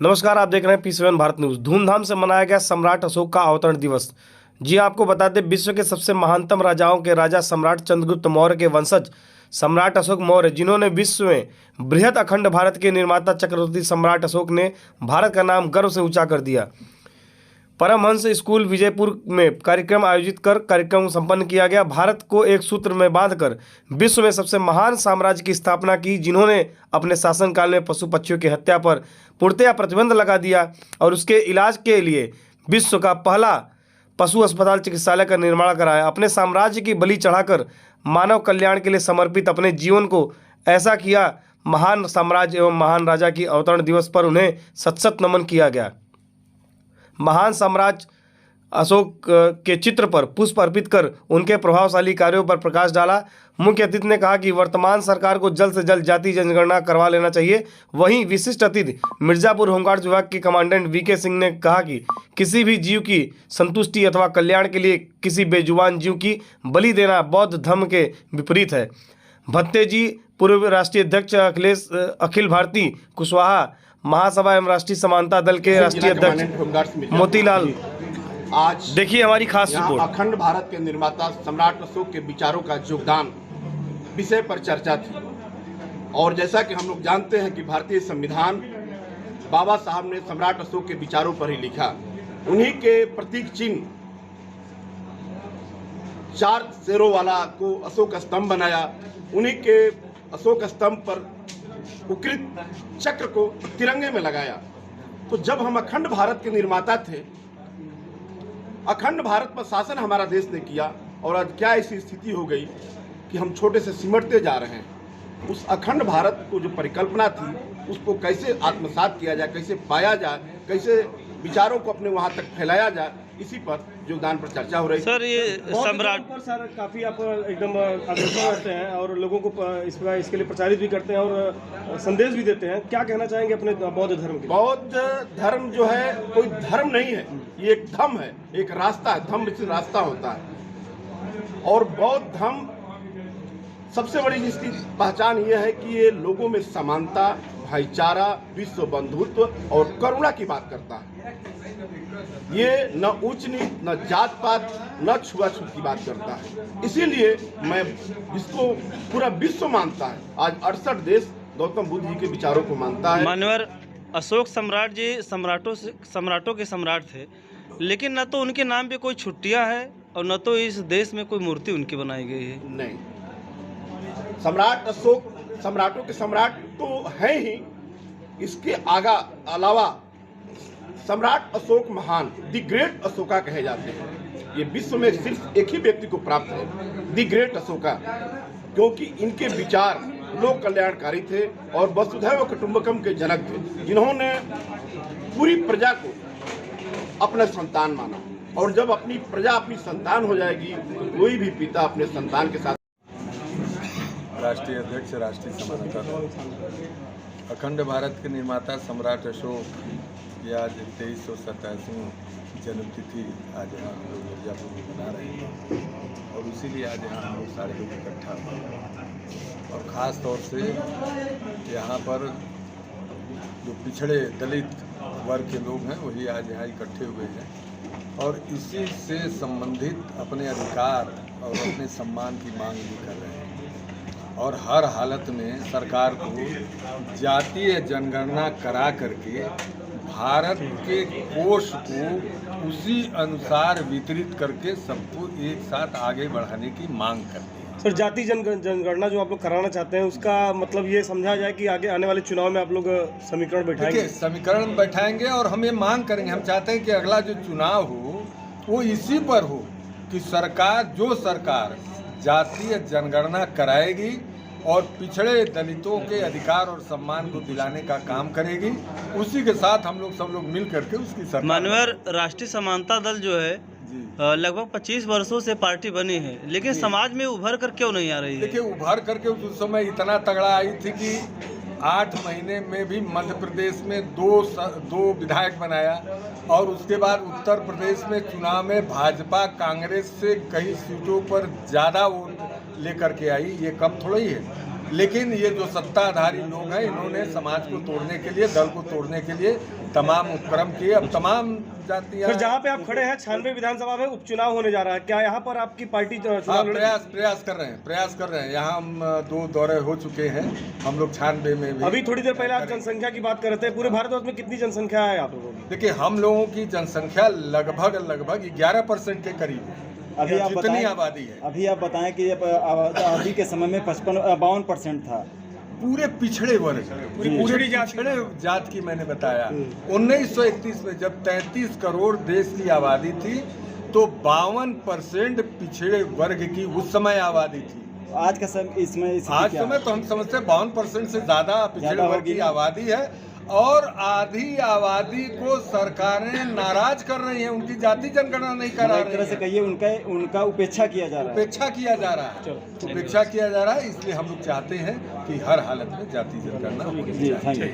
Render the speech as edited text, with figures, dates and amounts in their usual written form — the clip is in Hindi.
नमस्कार, आप देख रहे हैं पी7 भारत न्यूज। धूमधाम से मनाया गया सम्राट अशोक का अवतरण दिवस। जी आपको बता दें, विश्व के सबसे महानतम राजाओं के राजा सम्राट चंद्रगुप्त मौर्य के वंशज सम्राट अशोक मौर्य, जिन्होंने विश्व में बृहद अखंड भारत के निर्माता चक्रवर्ती सम्राट अशोक ने भारत का नाम गर्व से ऊंचा कर दिया। परमहंस स्कूल विजयपुर में कार्यक्रम आयोजित कर कार्यक्रम संपन्न किया गया। भारत को एक सूत्र में बांधकर विश्व में सबसे महान साम्राज्य की स्थापना की, जिन्होंने अपने शासनकाल में पशु पक्षियों की हत्या पर पूर्णतया प्रतिबंध लगा दिया और उसके इलाज के लिए विश्व का पहला पशु अस्पताल चिकित्सालय का निर्माण कराया। अपने साम्राज्य की बलि चढ़ाकर मानव कल्याण के लिए समर्पित अपने जीवन को ऐसा किया महान साम्राज्य एवं महान राजा की अवतरण दिवस पर उन्हें शत शत नमन किया गया। महान सम्राट अशोक के चित्र पर पुष्प अर्पित कर उनके प्रभावशाली कार्यों पर प्रकाश डाला। मुख्य अतिथि ने कहा कि वर्तमान सरकार को जल्द से जल्द जाति जनगणना करवा लेना चाहिए। वहीं विशिष्ट अतिथि मिर्जापुर होमगार्ड विभाग के कमांडेंट वीके सिंह ने कहा कि किसी भी जीव की संतुष्टि अथवा कल्याण के लिए किसी बेजुबान जीव की बलि देना बौद्ध धर्म के विपरीत है। भत्ते जी पूर्व राष्ट्रीय अध्यक्ष अखिल भारतीय कुशवाहा महासभा एवं राष्ट्रीय समानता दल के राष्ट्रीय अध्यक्ष मोतीलाल, आज देखिए हमारी खास रिपोर्ट। अखंड भारत के निर्माता सम्राट अशोक के विचारों का योगदान विषय पर चर्चा थी। और जैसा कि हम लोग जानते हैं कि भारतीय संविधान बाबा साहब ने सम्राट अशोक के विचारों पर ही लिखा। उन्हीं के प्रतीक चिन्ह 4 शेरों वाला को अशोक स्तंभ बनाया। उन्हीं के अशोक स्तंभ पर उकृत चक्र को तिरंगे में लगाया। तो जब हम अखंड भारत के निर्माता थे, अखंड भारत पर शासन हमारा देश ने किया, और आज क्या ऐसी स्थिति हो गई कि हम छोटे से सिमटते जा रहे हैं। उस अखंड भारत को जो परिकल्पना थी, उसको कैसे आत्मसात किया जाए, कैसे पाया जाए, कैसे विचारों को अपने वहां तक फैलाया जाए, इसी पर योगदान पर चर्चा हो रही है। सर, ये सम्राट पर सर काफ़ी आप एकदम अग्रसर रहते हैं और लोगों को इसके लिए प्रचारित भी करते हैं और संदेश भी देते हैं। क्या कहना चाहेंगे अपने बौद्ध धर्म के? बौद्ध धर्म जो है कोई धर्म नहीं है, ये एक धम्म है, एक रास्ता है। धम्म से रास्ता होता है। और बौद्ध धर्म सबसे बड़ी जिसकी पहचान ये है कि ये लोगों में समानता, भाईचारा, विश्व बंधुत्व और करुणा की बात करता है। ये न ऊंच नीच, न जात पात, न छुआछूत की बात करता है। इसीलिए मैं इसको पूरा विश्व मानता है। आज 68 देश गौतम बुद्ध जी के विचारों को मानता है। मान्यवर अशोक सम्राट जी सम्राटों के सम्राट थे, लेकिन न तो उनके नाम पे कोई छुट्टियां है और न तो इस देश में कोई मूर्ति उनकी बनाई गई है। नहीं, सम्राट अशोक सम्राटों के सम्राट तो हैं ही, इसके अलावा सम्राट अशोक महान, द ग्रेट अशोका कहे जाते हैं। ये विश्व में सिर्फ एक ही व्यक्ति को प्राप्त है, द ग्रेट अशोका, क्योंकि इनके विचार लोक कल्याणकारी थे और वसुधैव कुटुंबकम के जनक थे, जिन्होंने पूरी प्रजा को अपना संतान माना। और जब अपनी प्रजा अपनी संतान हो जाएगी तो कोई भी पिता अपने संतान के साथ। राष्ट्रीय अध्यक्ष राष्ट्रीय समानता दल, अखंड भारत के निर्माता सम्राट अशोक की आज 2387वीं जन्मतिथि आज यहाँ हम लोग मिर्जापुर में मना रहे हैं। और इसीलिए आज यहाँ हम लोग सारे लोग इकट्ठा हुए और ख़ास तौर से यहाँ पर जो पिछड़े दलित वर्ग के लोग हैं वही आज यहाँ इकट्ठे हुए हैं और इसी से संबंधित अपने अधिकार और अपने सम्मान की मांग भी कर रहे हैं। और हर हालत में सरकार को जातीय जनगणना करा करके भारत के कोष को उसी अनुसार वितरित करके सबको एक साथ आगे बढ़ाने की मांग करते हैं। सर, जाति जनगणना जो आप लोग कराना चाहते हैं, उसका मतलब ये समझा जाए कि आगे आने वाले चुनाव में आप लोग समीकरण बैठाएंगे? समीकरण बैठाएंगे और हम ये मांग करेंगे। हम चाहते हैं कि अगला जो चुनाव हो वो इसी पर हो कि सरकार जातीय जनगणना कराएगी और पिछड़े दलितों के अधिकार और सम्मान को दिलाने का काम करेगी। उसी के साथ हम लोग सब लोग मिल करके उसकी सरकार। मानवर राष्ट्रीय समानता दल जो है लगभग 25 वर्षों से पार्टी बनी है, लेकिन समाज में उभर कर क्यों नहीं आ रही है? देखिए, उभर करके उस समय इतना तगड़ा आई थी कि 8 महीने में भी मध्य प्रदेश में दो विधायक बनाया और उसके बाद उत्तर प्रदेश में चुनाव में भाजपा कांग्रेस से कई सीटों पर ज़्यादा वोट लेकर के आई। ये कम थोड़ा ही है। लेकिन ये जो सत्ताधारी लोग हैं, इन्होंने समाज को तोड़ने के लिए, दल को तोड़ने के लिए तमाम उपक्रम किए। अब तमाम जातियां, फिर जहाँ पे आप खड़े हैं 96 विधानसभा में उपचुनाव होने जा रहा है, क्या यहाँ पर आपकी पार्टी चुनाव लड़ेगी? प्रयास कर रहे हैं। यहाँ हम 2 दौरे हो चुके हैं, हम लोग 96 में भी। अभी थोड़ी देर पहले आप जनसंख्या की बात कर रहे थे, पूरे भारतवर्ष में कितनी जनसंख्या है आप लोगों की? देखिए, हम लोगों की जनसंख्या लगभग 11% के करीब है। अभी आप जितनी बताएं, आबादी है, अभी आप बताएं कि अभी के समय में 52% था। पूरे पिछड़े वर्ग, पूरे पिछड़े जात की मैंने बताया। 1931 में जब 33 करोड़ देश की आबादी थी, तो 52% पिछड़े वर्ग की उस समय आबादी थी। आज का समय इसमें आज समय तो हम समझते हैं 52% से ज्यादा पिछड़े वर्ग की आबादी है, और आधी आबादी को सरकारें नाराज कर रही हैं, उनकी जाति जनगणना नहीं करा रही है। एक तरह से कहिए उनका उपेक्षा किया जा रहा है। उपेक्षा किया जा रहा है, इसलिए हम लोग चाहते हैं कि हर हालत में जाति जनगणना होनी चाहिए।